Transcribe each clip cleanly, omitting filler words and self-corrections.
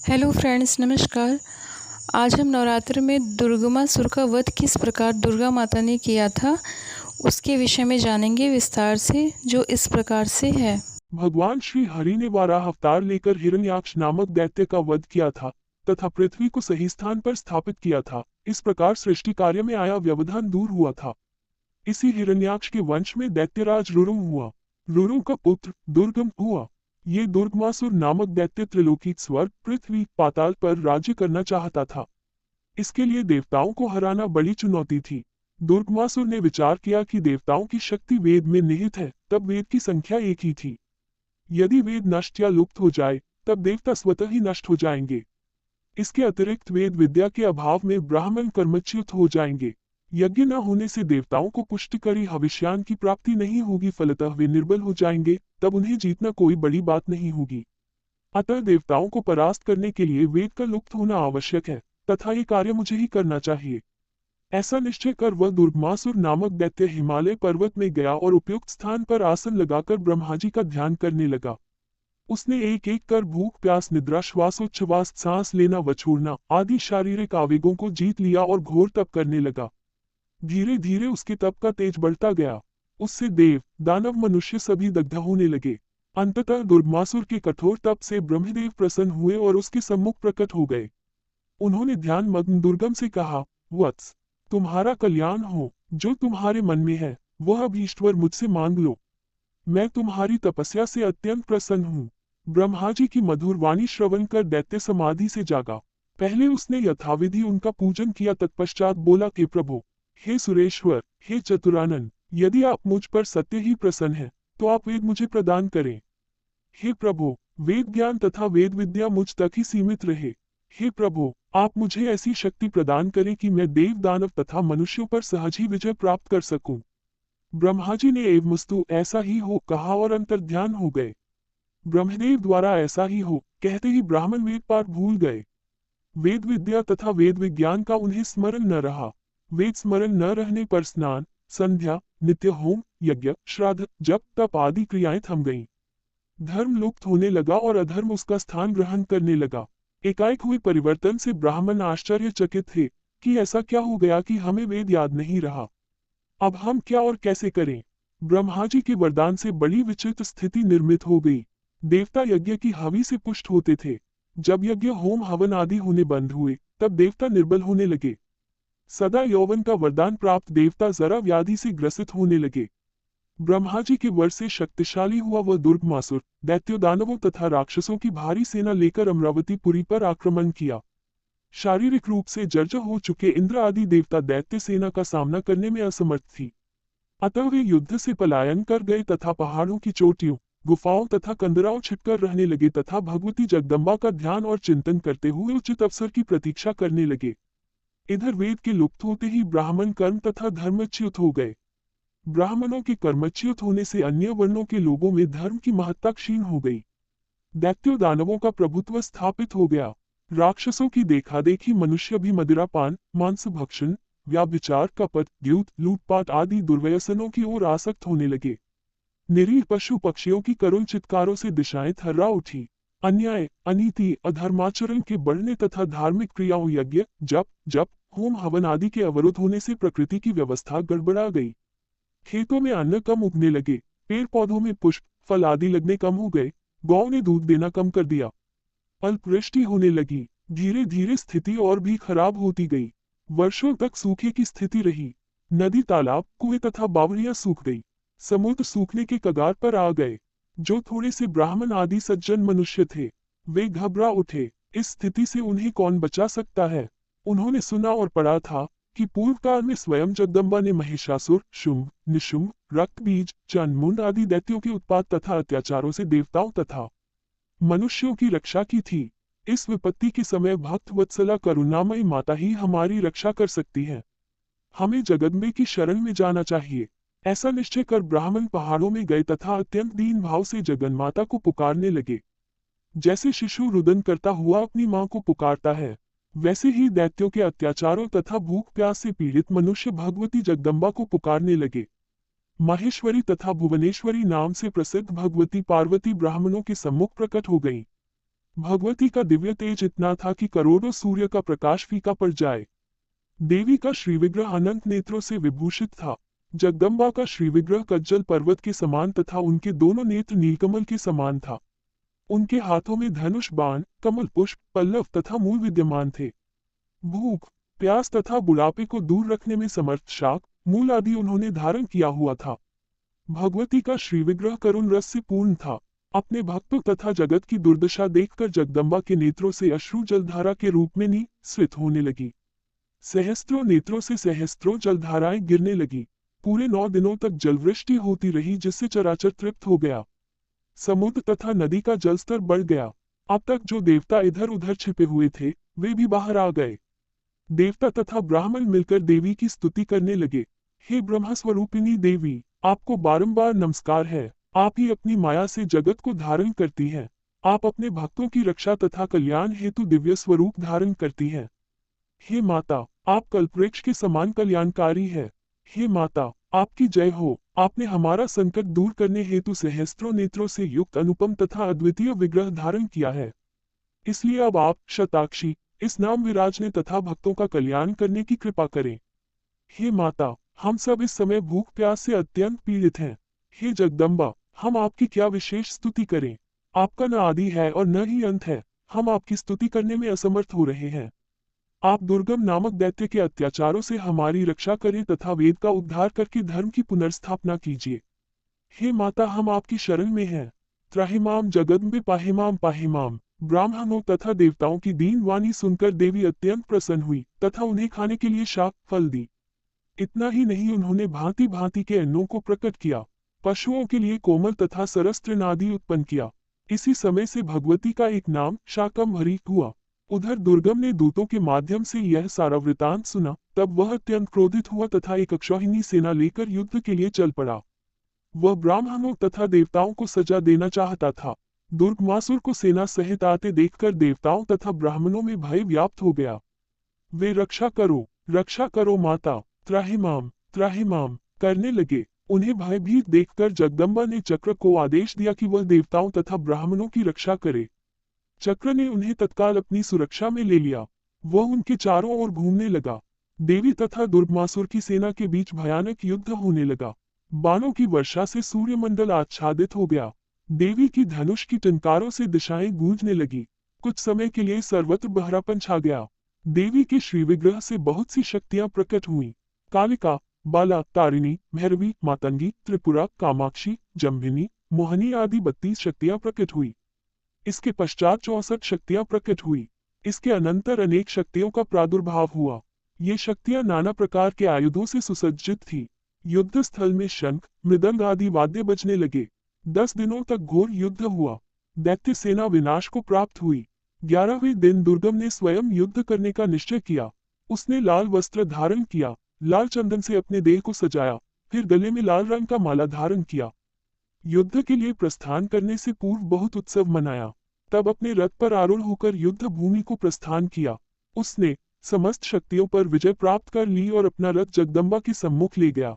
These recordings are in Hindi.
हेलो फ्रेंड्स, नमस्कार। आज हम नवरात्र में दुर्गमासुर का वध किस प्रकार दुर्गा माता ने किया था, उसके विषय में जानेंगे विस्तार से, जो इस प्रकार से है। भगवान श्री हरि ने वाराह अवतार लेकर हिरण्याक्ष नामक दैत्य का वध किया था तथा पृथ्वी को सही स्थान पर स्थापित किया था। इस प्रकार सृष्टि कार्य में आया व्यवधान दूर हुआ था। इसी हिरण्याक्ष के वंश में दैत्यराज रुरुम हुआ। रुरुम का पुत्र दुर्गम हुआ। ये दुर्गमासुर नामक दैत्य त्रिलोकी स्वर्ग, पृथ्वी, पाताल पर राज्य करना चाहता था। इसके लिए देवताओं को हराना बड़ी चुनौती थी। दुर्गमासुर ने विचार किया कि देवताओं की शक्ति वेद में निहित है, तब वेद की संख्या एक ही थी। यदि वेद नष्ट या लुप्त हो जाए, तब देवता स्वतः ही नष्ट हो जाएंगे। इसके अतिरिक्त वेद विद्या के अभाव में ब्राह्मण कर्मच्युत हो जाएंगे। यज्ञ न होने से देवताओं को पुष्टिकरी हविष्यान की प्राप्ति नहीं होगी, फलतः वे निर्बल हो जाएंगे। तब उन्हें जीतना कोई बड़ी बात नहीं होगी। अतः देवताओं को परास्त करने के लिए वेद का लुप्त होना आवश्यक है, तथा ये कार्य मुझे ही करना चाहिए। ऐसा निश्चय कर वह दुर्गमासुर नामक दैत्य हिमालय पर्वत में गया और उपयुक्त स्थान पर आसन लगाकर ब्रह्मा जी का ध्यान करने लगा। उसने एक एक कर भूख, प्यास, निद्रा, श्वासोच्छ्वास, सांस लेना व छोड़ना आदि शारीरिक आवेगों को जीत लिया और घोर तप करने लगा। धीरे धीरे उसके तप का तेज बढ़ता गया। उससे देव, दानव, मनुष्य सभी दग्ध होने लगे। अंततः दुर्गमासुर के कठोर तप से ब्रह्मदेव प्रसन्न हुए और उसके सम्मुख प्रकट हो गए। उन्होंने ध्यान मग्न दुर्गम से कहा, वत्स, तुम्हारा कल्याण हो। जो तुम्हारे मन में है वह अब ईश्वर मुझसे मांग लो। मैं तुम्हारी तपस्या से अत्यंत प्रसन्न हूँ। ब्रह्मा जी की मधुर वाणी श्रवण कर दैत्य समाधि से जागा। पहले उसने यथाविधि उनका पूजन किया, तत्पश्चात बोला कि प्रभु, हे सुरेश्वर, हे चतुरानन, यदि आप मुझ पर सत्य ही प्रसन्न हैं, तो आप वेद मुझे प्रदान करें। हे प्रभु, वेद ज्ञान तथा वेद विद्या मुझ तक ही सीमित रहे। हे प्रभु, आप मुझे ऐसी शक्ति प्रदान करें कि मैं देव, दानव तथा मनुष्यों पर सहज ही विजय प्राप्त कर सकूं। ब्रह्मा जी ने एवमस्तु ऐसा ही हो कहा और अंतर्ध्यान हो गए। ब्रह्मदेव द्वारा ऐसा ही हो कहते ही ब्राह्मण वेद पाठ भूल गए। वेद विद्या तथा वेद विज्ञान का उन्हें स्मरण न रहा। वेद स्मरण न रहने पर स्नान, संध्या, नित्य होम, यज्ञ, श्राद्ध, जप, तप आदि क्रियाएं थम गईं। धर्म लुप्त होने लगा और अधर्म उसका स्थान ग्रहण करने लगा। एकाएक हुए परिवर्तन से ब्राह्मण आश्चर्यचकित थे कि ऐसा क्या हो गया कि हमें वेद याद नहीं रहा। अब हम क्या और कैसे करें। ब्रह्मा जी के वरदान से बड़ी विचित्र स्थिति निर्मित हो गई। देवता यज्ञ की हवि से पुष्ट होते थे। जब यज्ञ, होम, हवन आदि होने बंद हुए, तब देवता निर्बल होने लगे। सदा यौवन का वरदान प्राप्त देवता जरा व्याधि से ग्रसित होने लगे। ब्रह्मा जी के वर से शक्तिशाली हुआ वह दुर्गमासुर दैत्यों, दानवों तथा राक्षसों की भारी सेना लेकर अमरावतीपुरी पर आक्रमण किया। शारीरिक रूप से जर्जर हो चुके इंद्र आदि देवता दैत्य सेना का सामना करने में असमर्थ थी। अतः वे युद्ध से पलायन कर गए तथा पहाड़ों की चोटियों, गुफाओं तथा कंदराओं छिपकर रहने लगे तथा भगवती जगदम्बा का ध्यान और चिंतन करते हुए उचित अवसर की प्रतीक्षा करने लगे। इधर वेद के लुप्त होते ही ब्राह्मण कर्म तथा धर्मच्युत हो गए। ब्राह्मणों के कर्मच्युत होने से अन्य वर्णों के लोगों में धर्म की महत्ता क्षीण हो गई। दैत्यों, दानवों का प्रभुत्व स्थापित हो गया। राक्षसों की देखा देखी मनुष्य भी मदिरापान, मांस भक्षण, व्याभिचार, कपट, द्यूत, लूटपाट आदि दुर्व्यसनों की ओर आसक्त होने लगे। निरीह पशु पक्षियों की करुण चित्कारों से दिशाएं थर्रा उठी। अन्याय, अनीति, अधर्माचरण के बढ़ने तथा धार्मिक क्रियाओं, यज्ञ, जप, होम, हवन आदि के अवरुद्ध होने से प्रकृति की व्यवस्था गड़बड़ा गई। खेतों में अन्न कम उगने लगे, पेड़ पौधों में पुष्प, फल आदि लगने कम हो गए, गौ ने दूध देना कम कर दिया, अल्पवृष्टि होने लगी। धीरे धीरे स्थिति और भी खराब होती गई। वर्षों तक सूखे की स्थिति रही। नदी, तालाब, कुएं तथा बावड़ियां सूख गई। समुद्र सूखने के कगार पर आ गए। जो थोड़े से ब्राह्मण आदि सज्जन मनुष्य थे, वे घबरा उठे। इस स्थिति से उन्हें कौन बचा सकता है। उन्होंने सुना और पढ़ा था कि पूर्व काल में स्वयं जगदम्बा ने महिषासुर, शुंभ, निशुंभ, रक्तबीज, चंडमुंड आदि दैत्यों के उत्पात तथा अत्याचारों से देवताओं तथा मनुष्यों की रक्षा की थी। इस विपत्ति के समय भक्त वत्सला करुणामयी माता ही हमारी रक्षा कर सकती है। हमें जगदम्बे की शरण में जाना चाहिए। ऐसा निश्चय कर ब्राह्मण पहाड़ों में गए तथा अत्यंत दीन भाव से जगन्माता को पुकारने लगे। जैसे शिशु रुदन करता हुआ अपनी मां को पुकारता है, वैसे ही दैत्यों के अत्याचारों तथा भूख प्यास से पीड़ित मनुष्य भगवती जगदम्बा को पुकारने लगे। माहेश्वरी तथा भुवनेश्वरी नाम से प्रसिद्ध भगवती पार्वती ब्राह्मणों के सम्मुख प्रकट हो गईं। भगवती का दिव्य तेज इतना था कि करोड़ों सूर्य का प्रकाश फीका पड़ जाए। देवी का श्रीविग्रह अनंत नेत्रों से विभूषित था। जगदम्बा का श्रीविग्रह कज्जल पर्वत के समान तथा उनके दोनों नेत्र नीलकमल के समान था। उनके हाथों में धनुष बाण, कमल पुष्प, पल्लव तथा मूल विद्यमान थे। भूख, प्यास तथा बुढ़ापे को दूर रखने में समर्थ शाक, मूल आदि उन्होंने धारण किया हुआ था। भगवती का श्रीविग्रह करुण रस से पूर्ण था। अपने भक्तों तथा जगत की दुर्दशा देखकर जगदम्बा के नेत्रों से अश्रु जलधारा के रूप में निःसृत होने लगी। सहस्त्रों नेत्रों से सहस्त्रों जलधाराएं गिरने लगी। पूरे 9 दिनों तक जलवृष्टि होती रही, जिससे चराचर तृप्त हो गया। समुद्र तथा नदी का जलस्तर बढ़ गया। अब तक जो देवता इधर उधर छिपे हुए थे, वे भी बाहर आ गए। देवता तथा ब्राह्मण मिलकर देवी की स्तुति करने लगे। हे ब्रह्म स्वरूपिणी देवी, आपको बारंबार नमस्कार है। आप ही अपनी माया से जगत को धारण करती हैं। आप अपने भक्तों की रक्षा तथा कल्याण हेतु दिव्य स्वरूप धारण करती हैं। हे माता, आप कल्पवृक्ष के समान कल्याणकारी है। हे माता, आपकी जय हो। आपने हमारा संकट दूर करने हेतु सहस्त्रों नेत्रों से युक्त अनुपम तथा अद्वितीय विग्रह धारण किया है। इसलिए अब आप शताक्षी इस नाम विराजने तथा भक्तों का कल्याण करने की कृपा करें। हे माता, हम सब इस समय भूख प्यास से अत्यंत पीड़ित हैं। हे जगदम्बा, हम आपकी क्या विशेष स्तुति करें। आपका न आदि है और न ही अंत है। हम आपकी स्तुति करने में असमर्थ हो रहे हैं। आप दुर्गम नामक दैत्य के अत्याचारों से हमारी रक्षा करें तथा वेद का उद्धार करके धर्म की पुनर्स्थापना कीजिए। हे माता, हम आपकी शरण में हैं। त्राहिमाम जगदम्बे पाहिमाम पाहिमाम। ब्राह्मणों तथा देवताओं की दीन वाणी सुनकर देवी अत्यंत प्रसन्न हुई तथा उन्हें खाने के लिए शाक फल दी। इतना ही नहीं, उन्होंने भांति भांति के अन्नों को प्रकट किया। पशुओं के लिए कोमल तथा सरस तृणादि उत्पन्न किया। इसी समय से भगवती का एक नाम शाकम्भरी हुआ। उधर दुर्गम ने दूतों के माध्यम से यह सारा वृतांत सुना। तब वह अत्यंत क्रोधित हुआ तथा एक अक्षौहिणी सेना लेकर युद्ध के लिए चल पड़ा। वह ब्राह्मणों तथा देवताओं को सजा देना चाहता था। दुर्गमासुर को सेना सहित आते देखकर देवताओं तथा ब्राह्मणों में भय व्याप्त हो गया। वे रक्षा करो माता, त्राहिमाम करने लगे। उन्हें भयभीत देखकर जगदम्बा ने चक्र को आदेश दिया कि वह देवताओं तथा ब्राह्मणों की रक्षा करे। चक्र ने उन्हें तत्काल अपनी सुरक्षा में ले लिया। वह उनके चारों ओर घूमने लगा। देवी तथा दुर्गमासुर की सेना के बीच भयानक युद्ध होने लगा। बाणों की वर्षा से सूर्यमंडल आच्छादित हो गया। देवी की धनुष की टंकारों से दिशाएं गूंजने लगी। कुछ समय के लिए सर्वत्र बहरापन छा गया। देवी के श्रीविग्रह से बहुत सी शक्तियां प्रकट हुईं। कालिका, बाला, तारिणी, भैरवी, मातंगी, त्रिपुरा, कामाक्षी, जम्भिनी, मोहनी आदि 32 शक्तियां प्रकट हुई। इसके पश्चात 64 शक्तियां प्रकट हुई। इसके अनंतर अनेक शक्तियों का प्रादुर्भाव हुआ। ये शक्तियां नाना प्रकार के आयुधों से सुसज्जित थी। युद्ध स्थल में शंख, मृदंग आदि वाद्य बजने लगे। 10 दिनों तक घोर युद्ध हुआ। दैत्य सेना विनाश को प्राप्त हुई। 11वें दिन दुर्गम ने स्वयं युद्ध करने का निश्चय किया। उसने लाल वस्त्र धारण किया, लाल चंदन से अपने देह को सजाया, फिर गले में लाल रंग का माला धारण किया। युद्ध के लिए प्रस्थान करने से पूर्व बहुत उत्सव मनाया। तब अपने रथ पर आरूढ़ होकर युद्ध भूमि को प्रस्थान किया। उसने समस्त शक्तियों पर विजय प्राप्त कर ली और अपना रथ जगदम्बा के सम्मुख ले गया।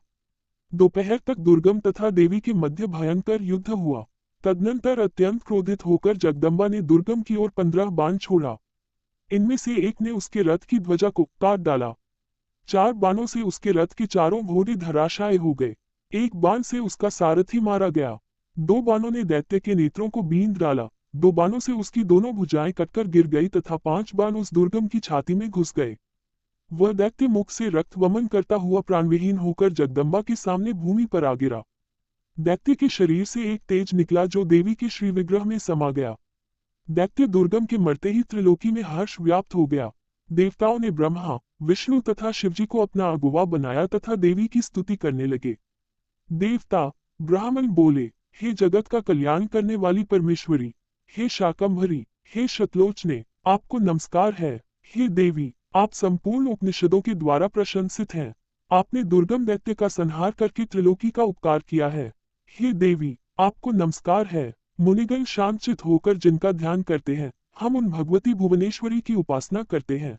दोपहर तक दुर्गम तथा देवी के मध्य भयंकर युद्ध हुआ। तदनंतर अत्यंत क्रोधित होकर जगदम्बा ने दुर्गम की ओर 15 बाण छोड़ा। इनमें से एक ने उसके रथ की ध्वजा को काट डाला। 4 बाणों से उसके रथ के चारों घोड़े धराशायी हो गए। एक बाण से उसका सारथी मारा गया। 2 बाणों ने दैत्य के नेत्रों को बींध डाला। 2 बाणों से उसकी दोनों भुजाएं कटकर गिर गई तथा 5 बाण उस दुर्गम की छाती में घुस गए। वह दैत्य मुख से रक्त वमन करता हुआ प्राणविहीन होकर जगदम्बा के सामने भूमि पर आ गिरा। दैत्य के शरीर से एक तेज निकला जो देवी के श्री विग्रह में समा गया। दैत्य दुर्गम के मरते ही त्रिलोकी में हर्ष व्याप्त हो गया। देवताओं ने ब्रह्मा, विष्णु तथा शिवजी को अपना अगुवा बनाया तथा देवी की स्तुति करने लगे। देवता ब्राह्मण बोले, हे जगत का कल्याण करने वाली परमेश्वरी, हे शाकंभरी, हे शतलोचने, आपको नमस्कार है। हे देवी, आप संपूर्ण उपनिषदों के द्वारा प्रशंसित हैं। आपने दुर्गम दैत्य का संहार करके त्रिलोकी का उपकार किया है। हे देवी, आपको नमस्कार है। मुनिगण शांतचित होकर जिनका ध्यान करते हैं, हम उन भगवती भुवनेश्वरी की उपासना करते हैं।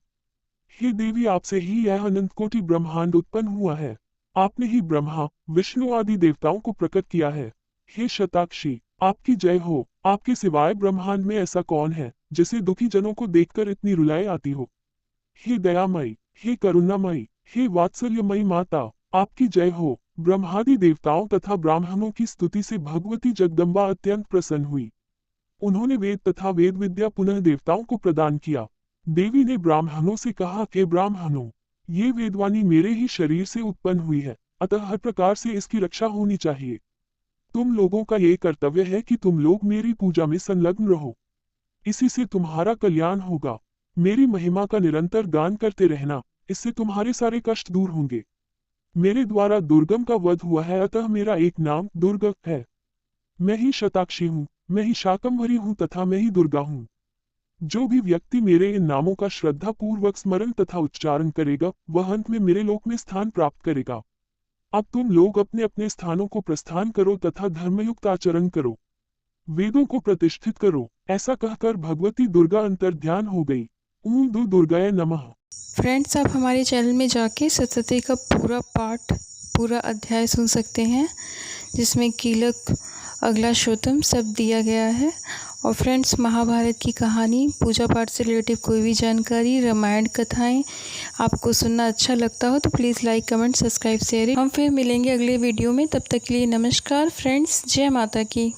हे देवी, आपसे ही यह अनंत कोटि ब्रह्मांड उत्पन्न हुआ है। आपने ही ब्रह्मा, विष्णु आदि देवताओं को प्रकट किया है। हे शताक्षी, आपकी जय हो। आपके सिवाय ब्रह्मांड में ऐसा कौन है जैसे दुखी जनों को देखकर इतनी रुलाई आती हो। हे दयामयी, हे करुणामयी, हे वात्सल्यमयी माता, आपकी जय हो। ब्रह्मादि देवताओं तथा ब्राह्मणों की स्तुति से भगवती जगदम्बा अत्यंत प्रसन्न हुई। उन्होंने वेद तथा वेद विद्या पुनः देवताओं को प्रदान किया। देवी ने ब्राह्मणों से कहा कि ब्राह्मणों, ये वेदवाणी मेरे ही शरीर से उत्पन्न हुई है, अतः हर प्रकार से इसकी रक्षा होनी चाहिए। तुम लोगों का ये कर्तव्य है कि तुम लोग मेरी पूजा में संलग्न रहो, इसी से तुम्हारा कल्याण होगा। मेरी महिमा का निरंतर गान करते रहना, इससे तुम्हारे सारे कष्ट दूर होंगे। मेरे द्वारा दुर्गम का वध हुआ है, अतः मेरा एक नाम दुर्ग है। मैं ही शताक्षी हूँ, मैं ही शाकंभरी हूँ तथा मैं ही दुर्गा हूँ। जो भी व्यक्ति मेरे इन नामों का श्रद्धा पूर्वक स्मरण तथा उच्चारण करेगा, वह अंत में मेरे लोक में स्थान प्राप्त करेगा। अब तुम लोग अपने अपने स्थानों को प्रस्थान करो तथा धर्मयुक्त आचरण करो, वेदों को प्रतिष्ठित करो। ऐसा कहकर भगवती दुर्गा अंतर्ध्यान हो गई। ओम दुर्गाय नमः। फ्रेंड्स, आप हमारे चैनल में जाके सप्तशती का पूरा पाठ, पूरा अध्याय सुन सकते हैं, जिसमें कीलक, अगला श्रोतम सब दिया गया है। और फ्रेंड्स, महाभारत की कहानी, पूजा पाठ से रिलेटिव कोई भी जानकारी, रामायण कथाएं आपको सुनना अच्छा लगता हो तो please like, comment, subscribe, share. हम फिर मिलेंगे अगले वीडियो में, तब तक के लिए नमस्कार फ्रेंड्स, जय माता की।